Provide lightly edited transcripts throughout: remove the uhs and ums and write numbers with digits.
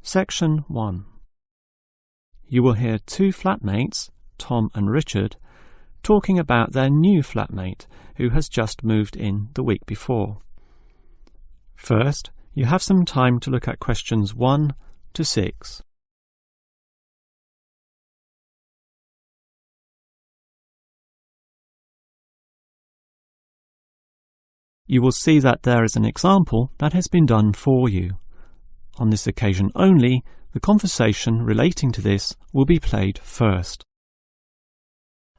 Section 1. You will hear two flatmates, Tom and Richard, talking about their new flatmate who has just moved in the week before. First, you have some time to look at questions 1 to 6. You will see that there is an example that has been done for you. On this occasion only, the conversation relating to this will be played first.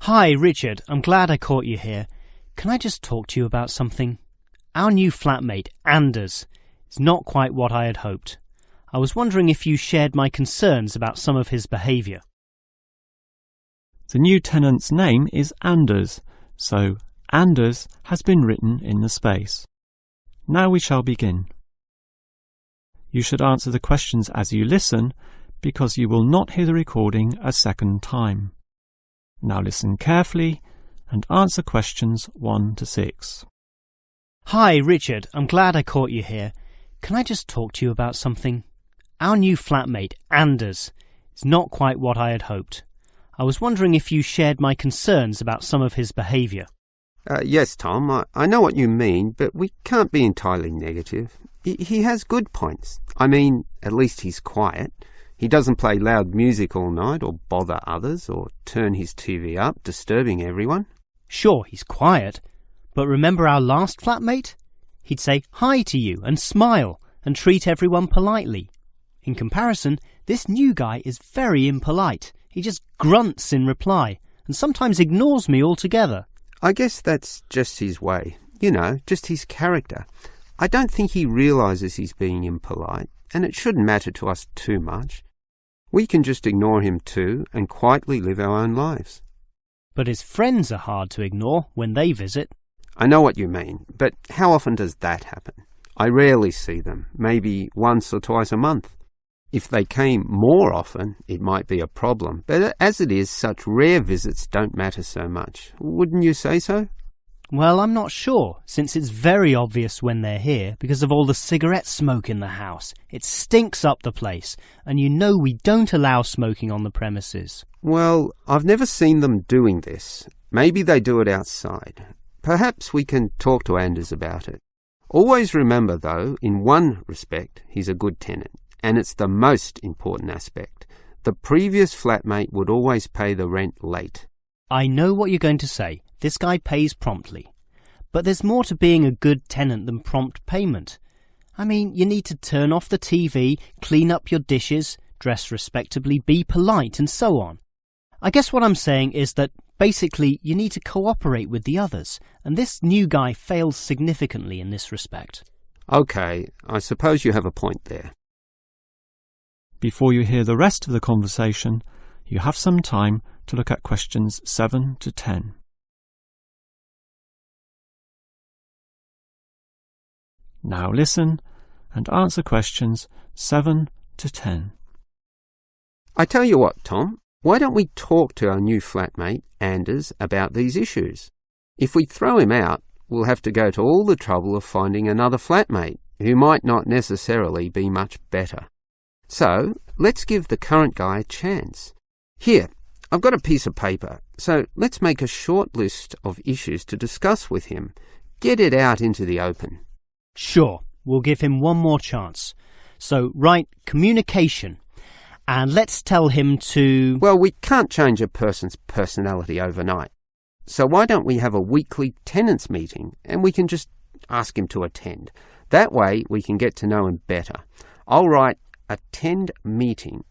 Hi, Richard. I'm glad I caught you here. Can I just talk to you about something? Our new flatmate, Anders, is not quite what I had hoped. I was wondering if you shared my concerns about some of his behaviour. The new tenant's name is Anders, so Anders has been written in the space. Now we shall begin. You should answer the questions as you listen, because you will not hear the recording a second time. Now listen carefully and answer questions 1 to 6. Hi, Richard. I'm glad I caught you here. Can I just talk to you about something? Our new flatmate, Anders, is not quite what I had hoped. I was wondering if you shared my concerns about some of his behaviour. Yes, Tom, I know what you mean, but we can't be entirely negative. He has good points. I mean, at least he's quiet. He doesn't play loud music all night or bother others or turn his TV up, disturbing everyone. Sure, he's quiet, but remember our last flatmate? He'd say hi to you and smile and treat everyone politely. In comparison, this new guy is very impolite. He just grunts in reply and sometimes ignores me altogether. I guess that's just his way. You know, just his character. I don't think he realises he's being impolite, and it shouldn't matter to us too much. We can just ignore him too and quietly live our own lives. But his friends are hard to ignore when they visit. I know what you mean, but how often does that happen? I rarely see them, maybe once or twice a month. If they came more often, it might be a problem, but as it is, such rare visits don't matter so much. Wouldn't you say so? Well, I'm not sure, since it's very obvious when they're here because of all the cigarette smoke in the house. It stinks up the place, and you know we don't allow smoking on the premises. Well, I've never seen them doing this. Maybe they do it outside. Perhaps we can talk to Anders about it. Always remember, though, in one respect, he's a good tenant. And it's the most important aspect. The previous flatmate would always pay the rent late. I know what you're going to say. This guy pays promptly. But there's more to being a good tenant than prompt payment. I mean, you need to turn off the TV, clean up your dishes, dress respectably, be polite, and so on. I guess what I'm saying is that basically you need to cooperate with the others, and this new guy fails significantly in this respect. Okay, I suppose you have a point there. Before you hear the rest of the conversation, you have some time to look at questions 7 to 10. Now listen and answer questions 7 to 10. I tell you what, Tom, why don't we talk to our new flatmate, Anders, about these issues? If we throw him out, we'll have to go to all the trouble of finding another flatmate, who might not necessarily be much better. So, let's give the current guy a chance. Here, I've got a piece of paper, so let's make a short list of issues to discuss with him. Get it out into the open. Sure, we'll give him one more chance. So, write communication, and let's tell him to... Well, we can't change a person's personality overnight. So why don't we have a weekly tenants meeting, and we can just ask him to attend. That way, we can get to know him better. I'll write attend meeting,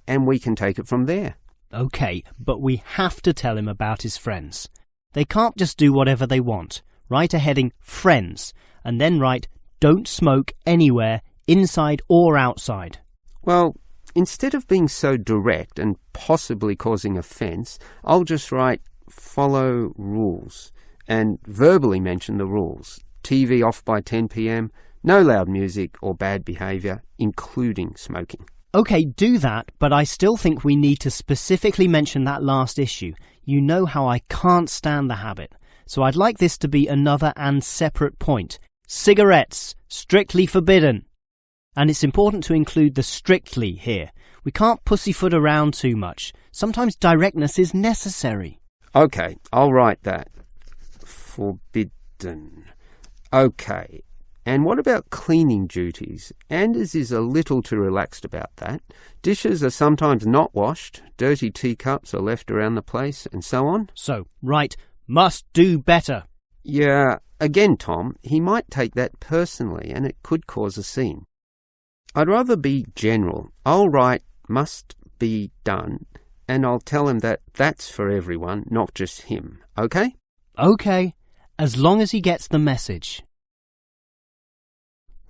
and we can take it from there. OK, but we have to tell him about his friends. They can't just do whatever they want. Write a heading friends, and then write don't smoke anywhere, inside or outside. Well, instead of being so direct and possibly causing offence, I'll just write follow rules, and verbally mention the rules. TV off by 10 p.m, no loud music or bad behaviour, including smoking. OK, do that, but I still think we need to specifically mention that last issue. You know how I can't stand the habit. So I'd like this to be another and separate point. Cigarettes, strictly forbidden. And it's important to include the strictly here. We can't pussyfoot around too much. Sometimes directness is necessary. OK, I'll write that. Forbidden. OK. And what about cleaning duties? Anders is a little too relaxed about that. Dishes are sometimes not washed, dirty teacups are left around the place, and so on. So, right, must do better. Yeah, again, Tom, he might take that personally and it could cause a scene. I'd rather be general. I'll write must be done and I'll tell him that that's for everyone, not just him. OK? OK, as long as he gets the message.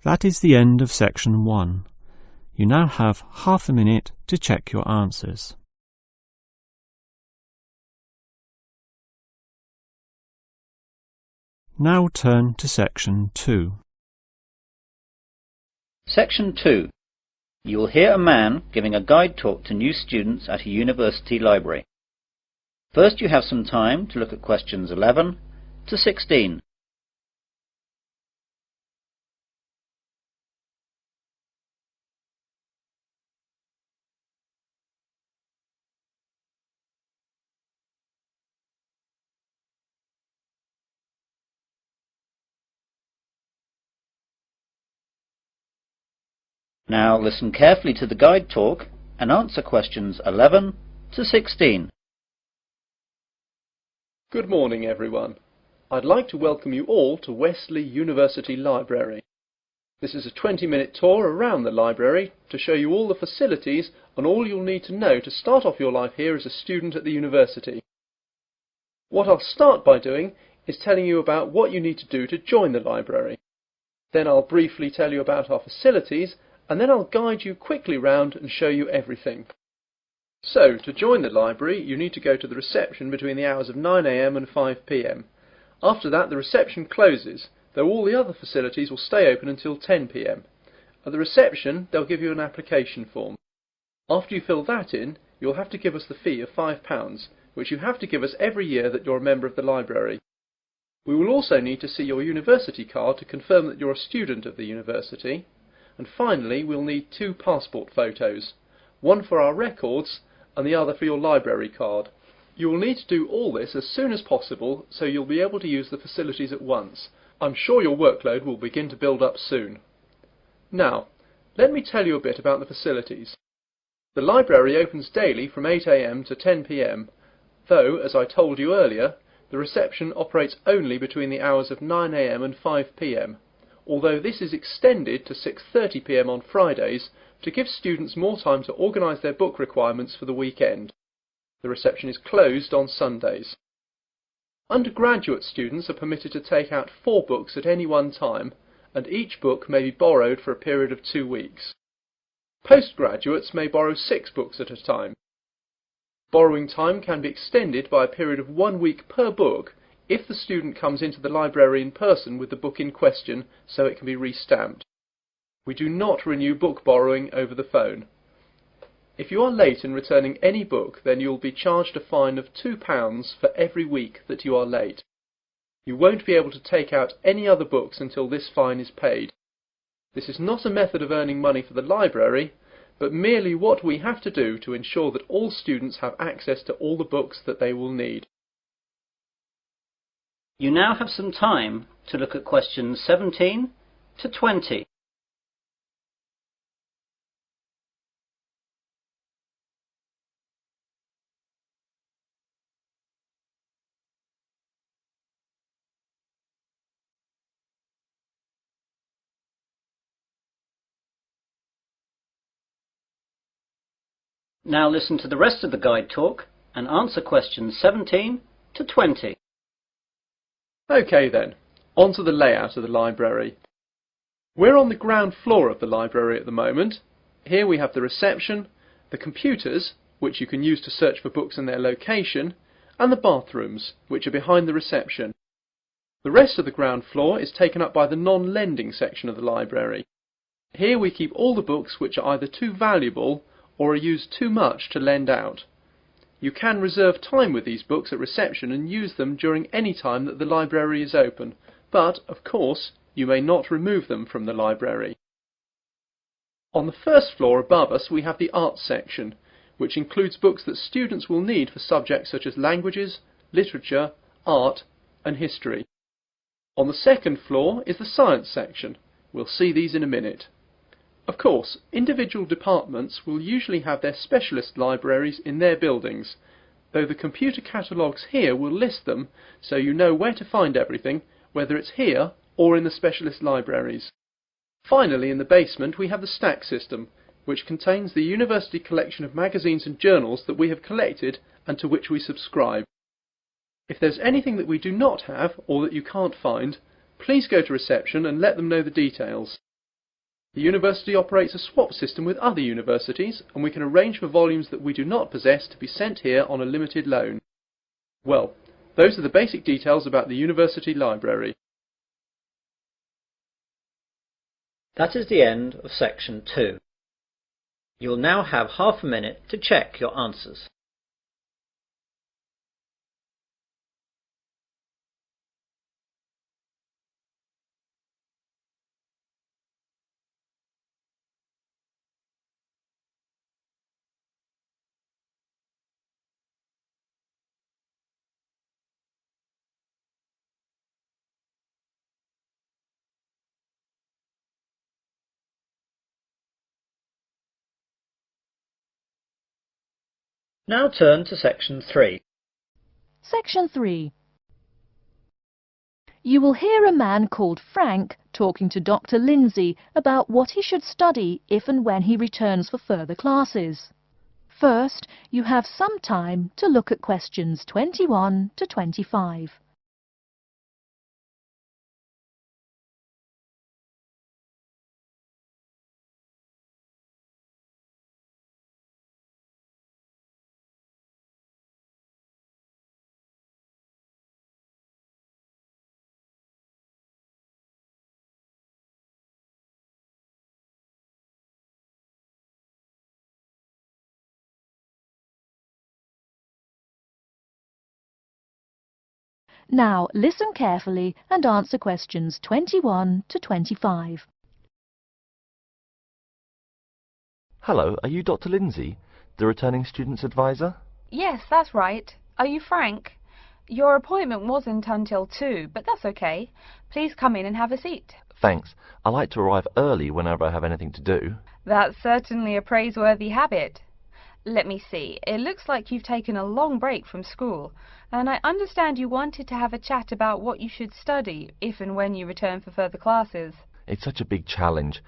That is the end of section 1. You now have half a minute to check your answers. Now turn to section 2. Section 2. You will hear a man giving a guide talk to new students at a university library. First you have some time to look at questions 11 to 16. Now listen carefully to the guide talk and answer questions 11 to 16. Good morning, everyone. I'd like to welcome you all to Wesley University Library. This is a 20-minute tour around the library to show you all the facilities and all you'll need to know to start off your life here as a student at the university. What I'll start by doing is telling you about what you need to do to join the library. Then I'll briefly tell you about our facilities, and then I'll guide you quickly round and show you everything. So, to join the library, you need to go to the reception between the hours of 9 AM and 5 PM. After that, the reception closes, though all the other facilities will stay open until 10 PM. At the reception, they'll give you an application form. After you fill that in, you'll have to give us the fee of £5, which you have to give us every year that you're a member of the library. We will also need to see your university card to confirm that you're a student of the university. And finally, we'll need 2 passport photos, one for our records and the other for your library card. You will need to do all this as soon as possible so you'll be able to use the facilities at once. I'm sure your workload will begin to build up soon. Now, let me tell you a bit about the facilities. The library opens daily from 8 AM to 10 PM, though, as I told you earlier, the reception operates only between the hours of 9 AM and 5 PM. Although this is extended to 6:30 PM on Fridays to give students more time to organise their book requirements for the weekend. The reception is closed on Sundays. Undergraduate students are permitted to take out 4 books at any one time, and each book may be borrowed for a period of 2 weeks. Postgraduates may borrow 6 books at a time. Borrowing time can be extended by a period of 1 week per book if the student comes into the library in person with the book in question so it can be re-stamped. We do not renew book borrowing over the phone. If you are late in returning any book, then you will be charged a fine of £2 for every week that you are late. You won't be able to take out any other books until this fine is paid. This is not a method of earning money for the library, but merely what we have to do to ensure that all students have access to all the books that they will need. You now have some time to look at questions 17 to 20. Now listen to the rest of the guide talk and answer questions 17 to 20. OK then, on to the layout of the library. We're on the ground floor of the library at the moment. Here we have the reception, the computers, which you can use to search for books and their location, and the bathrooms, which are behind the reception. The rest of the ground floor is taken up by the non-lending section of the library. Here we keep all the books which are either too valuable or are used too much to lend out. You can reserve time with these books at reception and use them during any time that the library is open, but, of course, you may not remove them from the library. On the first floor above us we have the arts section, which includes books that students will need for subjects such as languages, literature, art and history. On the second floor is the science section. We'll see these in a minute. Of course, individual departments will usually have their specialist libraries in their buildings, though the computer catalogues here will list them so you know where to find everything, whether it's here or in the specialist libraries. Finally, in the basement we have the stack system, which contains the university collection of magazines and journals that we have collected and to which we subscribe. If there's anything that we do not have or that you can't find, please go to reception and let them know the details. The university operates a swap system with other universities, and we can arrange for volumes that we do not possess to be sent here on a limited loan. Well, those are the basic details about the university library. That is the end of section 2. You'll now have half a minute to check your answers. Now turn to section 3. Section 3. You will hear a man called Frank talking to Dr. Lindsay about what he should study if and when he returns for further classes. First, you have some time to look at questions 21 to 25. Now listen carefully and answer questions 21 to 25. Hello, are you Dr. Lindsay, the returning students advisor? Yes, that's right. Are you Frank? Your appointment wasn't until 2, but that's okay. Please come in and have a seat. Thanks. I like to arrive early whenever I have anything to do. That's certainly a praiseworthy habit. Let me see. It looks like you've taken a long break from school, and I understand you wanted to have a chat about what you should study if and when you return for further classes. It's such a big challenge.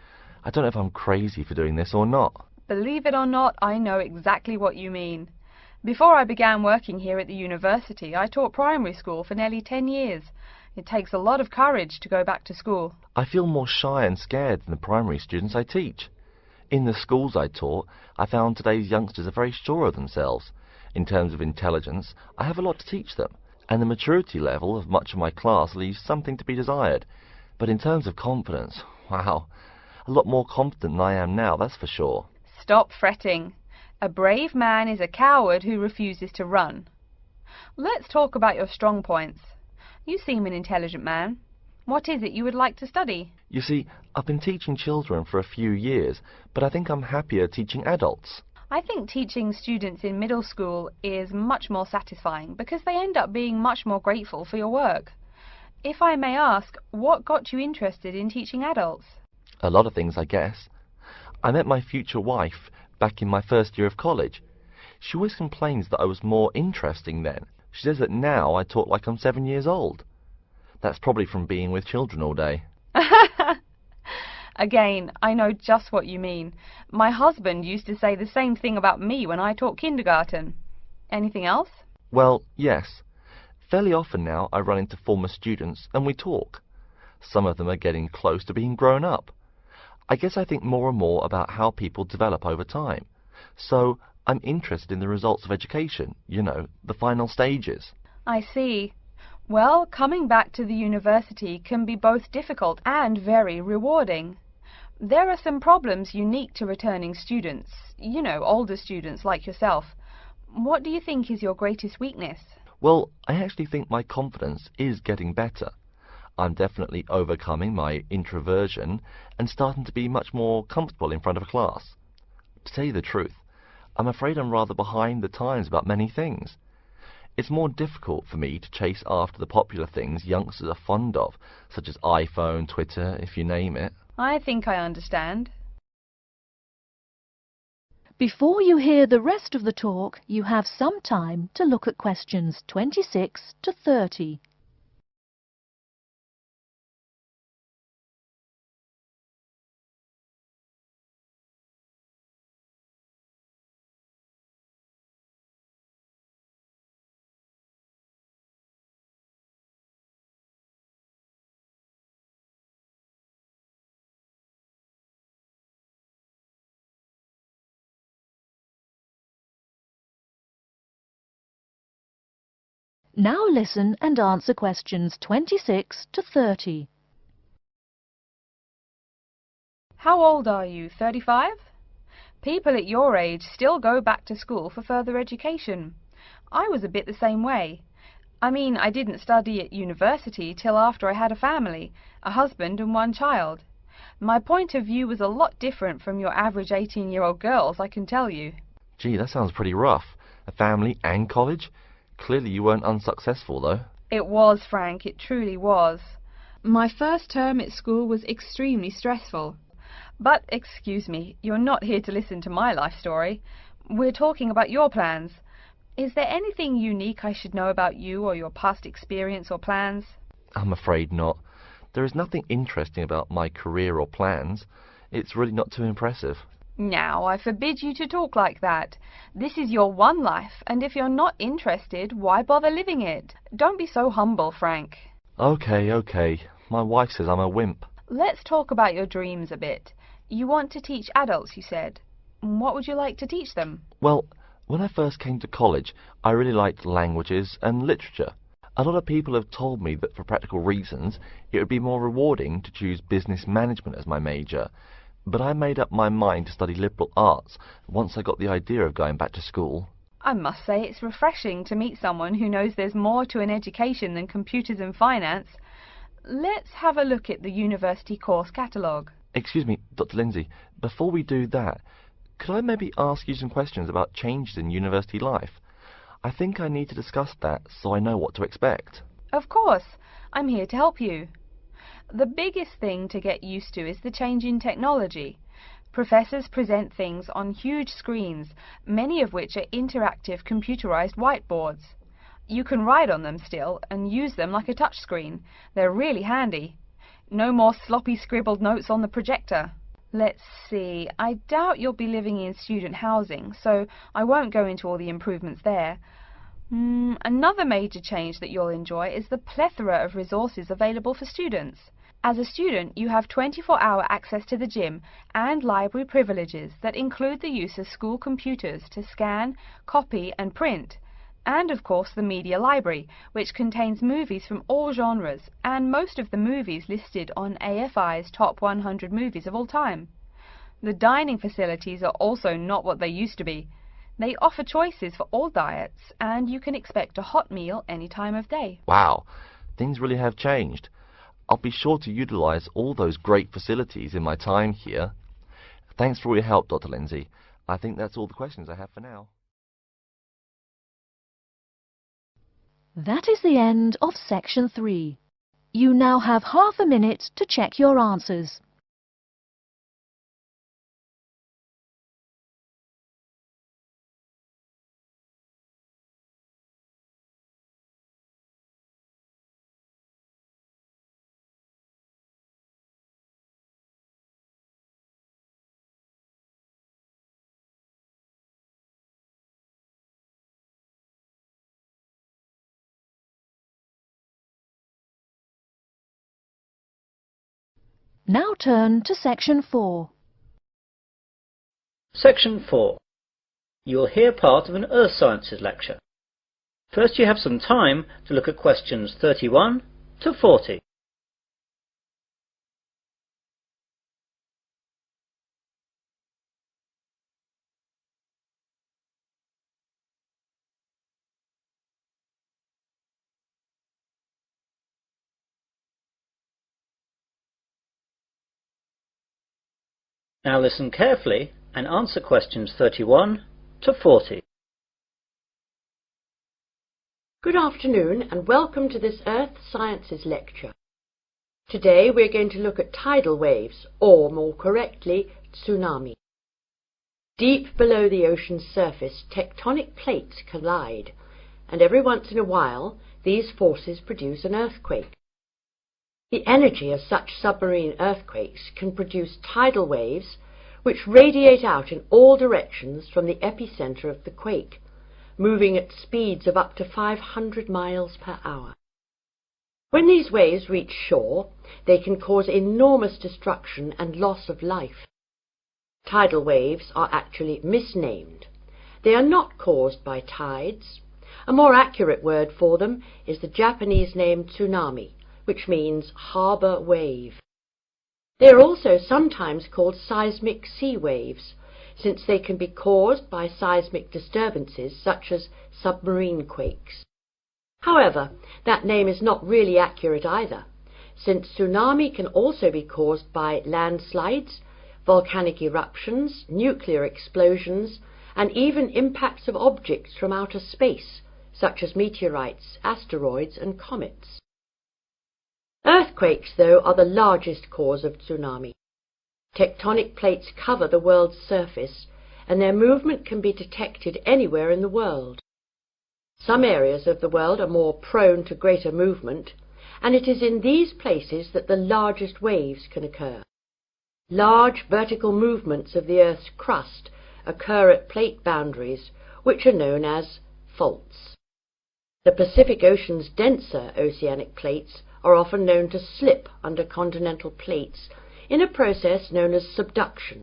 I don't know if I'm crazy for doing this or not. Believe it or not, I know exactly what you mean. Before I began working here at the university, I taught primary school for nearly 10 years. It takes a lot of courage to go back to school. I feel more shy and scared than the primary students I teach. In the schools I taught, I found today's youngsters are very sure of themselves. In terms of intelligence, I have a lot to teach them, and the maturity level of much of my class leaves something to be desired. But in terms of confidence, wow, a lot more confident than I am now, that's for sure. Stop fretting. A brave man is a coward who refuses to run. Let's talk about your strong points. You seem an intelligent man. What is it you would like to study? You see, I've been teaching children for a few years, but I think I'm happier teaching adults. I think teaching students in middle school is much more satisfying because they end up being much more grateful for your work. If I may ask, what got you interested in teaching adults? A lot of things, I guess. I met my future wife back in my first year of college. She always complains that I was more interesting then. She says that now I talk like I'm 7 years old. That's probably from being with children all day. Again, I know just what you mean. My husband used to say the same thing about me when I taught kindergarten. Anything else? Well, yes. Fairly often now I run into former students and we talk. Some of them are getting close to being grown up. I guess I think more and more about how people develop over time. So I'm interested in the results of education, you know, the final stages. I see. Well, coming back to the university can be both difficult and very rewarding. There are some problems unique to returning students, you know, older students like yourself. What do you think is your greatest weakness? Well, I actually think my confidence is getting better. I'm definitely overcoming my introversion and starting to be much more comfortable in front of a class. To tell you the truth, I'm afraid I'm rather behind the times about many things. It's more difficult for me to chase after the popular things youngsters are fond of, such as iPhone, Twitter, if you name it. I think I understand. Before you hear the rest of the talk, you have some time to look at questions 26 to 30. Now listen and answer questions 26 to 30. How old are you? 35? People at your age still go back to school for further education. I was a bit the same way. I mean, I didn't study at university till after I had a family, a husband and one child. My point of view was a lot different from your average 18-year-old girls, I can tell you. Gee, that sounds pretty rough. A family and college? Clearly you weren't unsuccessful, though. It was, Frank, it truly was. My first term at school was extremely stressful. But, excuse me, you're not here to listen to my life story. We're talking about your plans. Is there anything unique I should know about you or your past experience or plans? I'm afraid not. There is nothing interesting about my career or plans. It's really not too impressive. Now, I forbid you to talk like that. This is your one life, and if you're not interested, why bother living it? Don't be so humble, Frank. Okay. My wife says I'm a wimp. Let's talk about your dreams a bit. You want to teach adults, you said. What would you like to teach them? Well, when I first came to college, I really liked languages and literature. A lot of people have told me that for practical reasons, it would be more rewarding to choose business management as my major. But I made up my mind to study liberal arts once I got the idea of going back to school. I must say it's refreshing to meet someone who knows there's more to an education than computers and finance. Let's have a look at the university course catalogue. Excuse me, Dr. Lindsay, before we do that, could I maybe ask you some questions about changes in university life? I think I need to discuss that so I know what to expect. Of course, I'm here to help you. The biggest thing to get used to is the change in technology. Professors present things on huge screens, many of which are interactive computerized whiteboards. You can write on them still and use them like a touchscreen. They're really handy. No more sloppy scribbled notes on the projector. Let's see, I doubt you'll be living in student housing, so I won't go into all the improvements there. Another major change that you'll enjoy is the plethora of resources available for students. As a student, you have 24-hour access to the gym and library privileges that include the use of school computers to scan, copy and print. And of course the media library, which contains movies from all genres and most of the movies listed on AFI's top 100 movies of all time. The dining facilities are also not what they used to be. They offer choices for all diets and you can expect a hot meal any time of day. Wow, things really have changed. I'll be sure to utilize all those great facilities in my time here. Thanks for all your help, Dr. Lindsay. I think that's all the questions I have for now. That is the end of section 3. You now have half a minute to check your answers. Now turn to section 4. Section 4. You will hear part of an Earth Sciences lecture. First you have some time to look at questions 31 to 40. Now listen carefully and answer questions 31 to 40. Good afternoon and welcome to this Earth Sciences lecture. Today we're going to look at tidal waves, or more correctly, tsunami. Deep below the ocean's surface, tectonic plates collide, and every once in a while these forces produce an earthquake. The energy of such submarine earthquakes can produce tidal waves which radiate out in all directions from the epicenter of the quake, moving at speeds of up to 500 miles per hour. When these waves reach shore, they can cause enormous destruction and loss of life. Tidal waves are actually misnamed. They are not caused by tides. A more accurate word for them is the Japanese name tsunami, which means harbour wave. They are also sometimes called seismic sea waves, since they can be caused by seismic disturbances such as submarine quakes. However, that name is not really accurate either, since tsunami can also be caused by landslides, volcanic eruptions, nuclear explosions, and even impacts of objects from outer space, such as meteorites, asteroids, and comets. Earthquakes, though, are the largest cause of tsunami. Tectonic plates cover the world's surface, and their movement can be detected anywhere in the world. Some areas of the world are more prone to greater movement, and it is in these places that the largest waves can occur. Large vertical movements of the Earth's crust occur at plate boundaries, which are known as faults. The Pacific Ocean's denser oceanic plates are often known to slip under continental plates in a process known as subduction.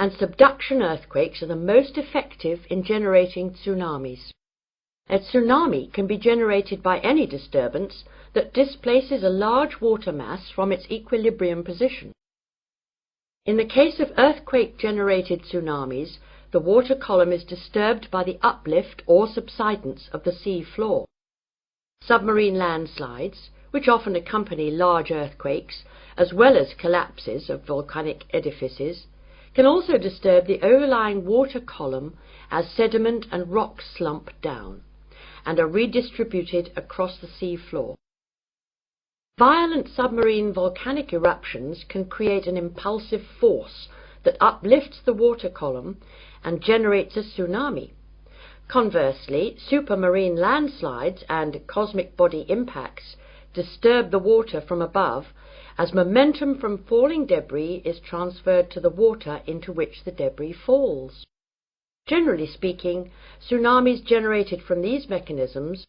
And subduction earthquakes are the most effective in generating tsunamis. A tsunami can be generated by any disturbance that displaces a large water mass from its equilibrium position. In the case of earthquake-generated tsunamis, the water column is disturbed by the uplift or subsidence of the sea floor. Submarine landslides, which often accompany large earthquakes, as well as collapses of volcanic edifices, can also disturb the overlying water column as sediment and rocks slump down, and are redistributed across the sea floor. Violent submarine volcanic eruptions can create an impulsive force that uplifts the water column and generates a tsunami. Conversely, supermarine landslides and cosmic body impacts disturb the water from above as momentum from falling debris is transferred to the water into which the debris falls. Generally speaking, tsunamis generated from these mechanisms,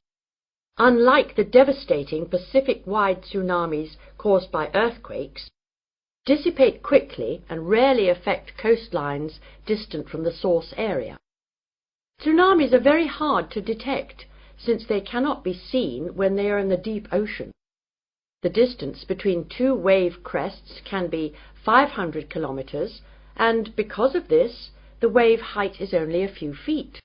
unlike the devastating Pacific-wide tsunamis caused by earthquakes, dissipate quickly and rarely affect coastlines distant from the source area. Tsunamis are very hard to detect, since they cannot be seen when they are in the deep ocean. The distance between two wave crests can be 500 kilometers, and because of this, the wave height is only a few feet.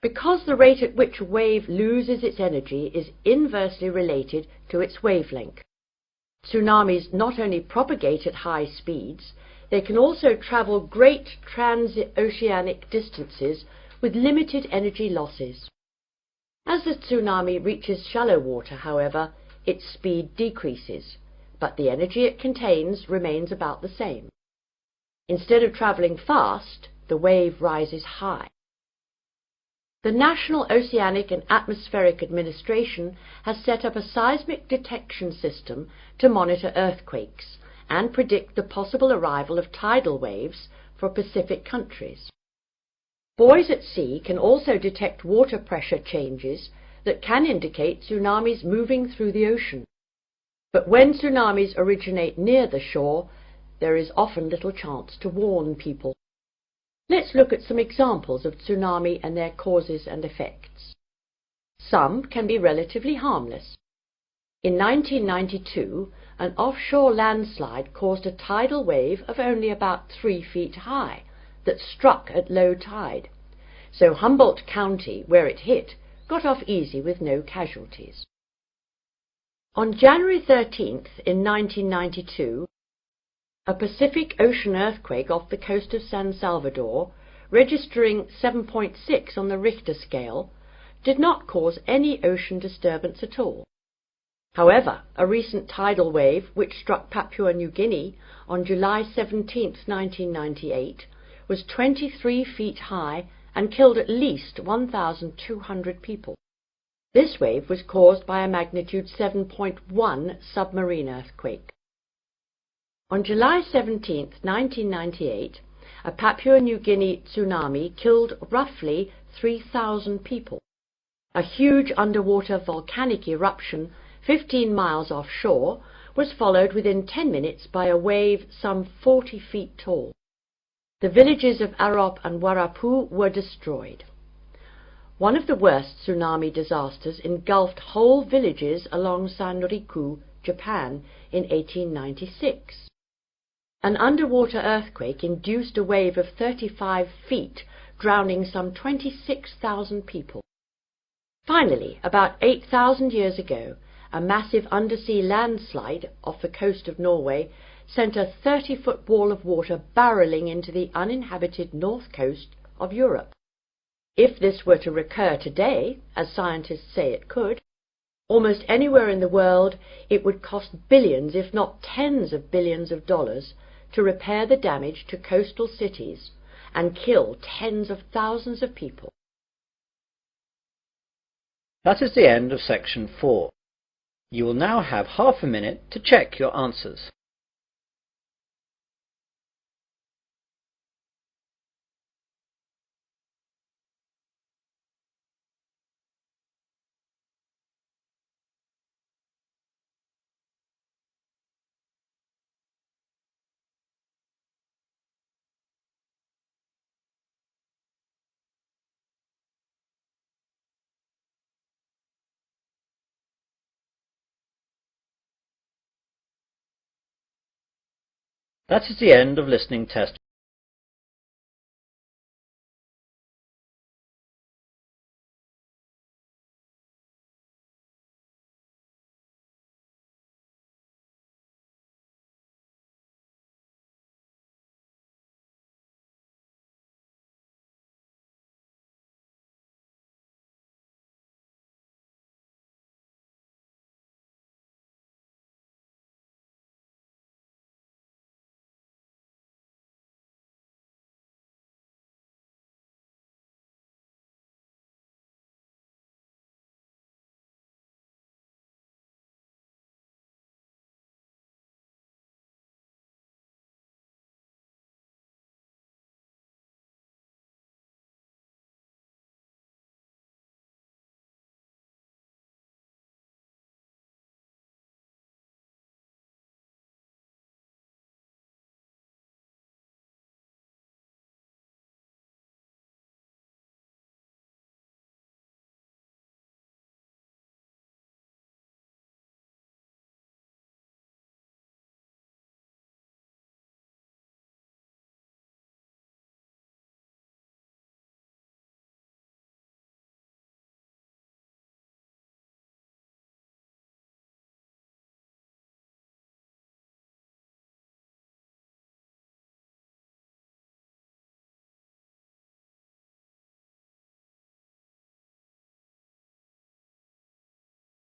Because the rate at which a wave loses its energy is inversely related to its wavelength. Tsunamis not only propagate at high speeds, they can also travel great transoceanic distances with limited energy losses. As the tsunami reaches shallow water, however, its speed decreases, but the energy it contains remains about the same. Instead of travelling fast, the wave rises high. The National Oceanic and Atmospheric Administration has set up a seismic detection system to monitor earthquakes and predict the possible arrival of tidal waves for Pacific countries. Buoys at sea can also detect water pressure changes that can indicate tsunamis moving through the ocean. But when tsunamis originate near the shore, there is often little chance to warn people. Let's look at some examples of tsunami and their causes and effects. Some can be relatively harmless. In 1992, an offshore landslide caused a tidal wave of only about 3 feet high that struck at low tide, so Humboldt County, where it hit, got off easy with no casualties. On January 13th in 1992, A Pacific Ocean earthquake off the coast of San Salvador, registering 7.6 on the Richter scale, did not cause any ocean disturbance at all. However, a recent tidal wave which struck Papua New Guinea on July 17, 1998, was 23 feet high and killed at least 1,200 people. This wave was caused by a magnitude 7.1 submarine earthquake. On July 17, 1998, a Papua New Guinea tsunami killed roughly 3,000 people. A huge underwater volcanic eruption 15 miles offshore was followed within 10 minutes by a wave some 40 feet tall. The villages of Arop and Warapu were destroyed. One of the worst tsunami disasters engulfed whole villages along Sanriku, Japan, in 1896. An underwater earthquake induced a wave of 35 feet, drowning some 26,000 people. Finally, about 8,000 years ago, a massive undersea landslide off the coast of Norway sent a 30-foot wall of water barreling into the uninhabited north coast of Europe. If this were to recur today, as scientists say it could, almost anywhere in the world it would cost billions, if not tens of billions of dollars, to repair the damage to coastal cities and kill tens of thousands of people. That is the end of section 4. You will now have half a minute to check your answers. That is the end of listening test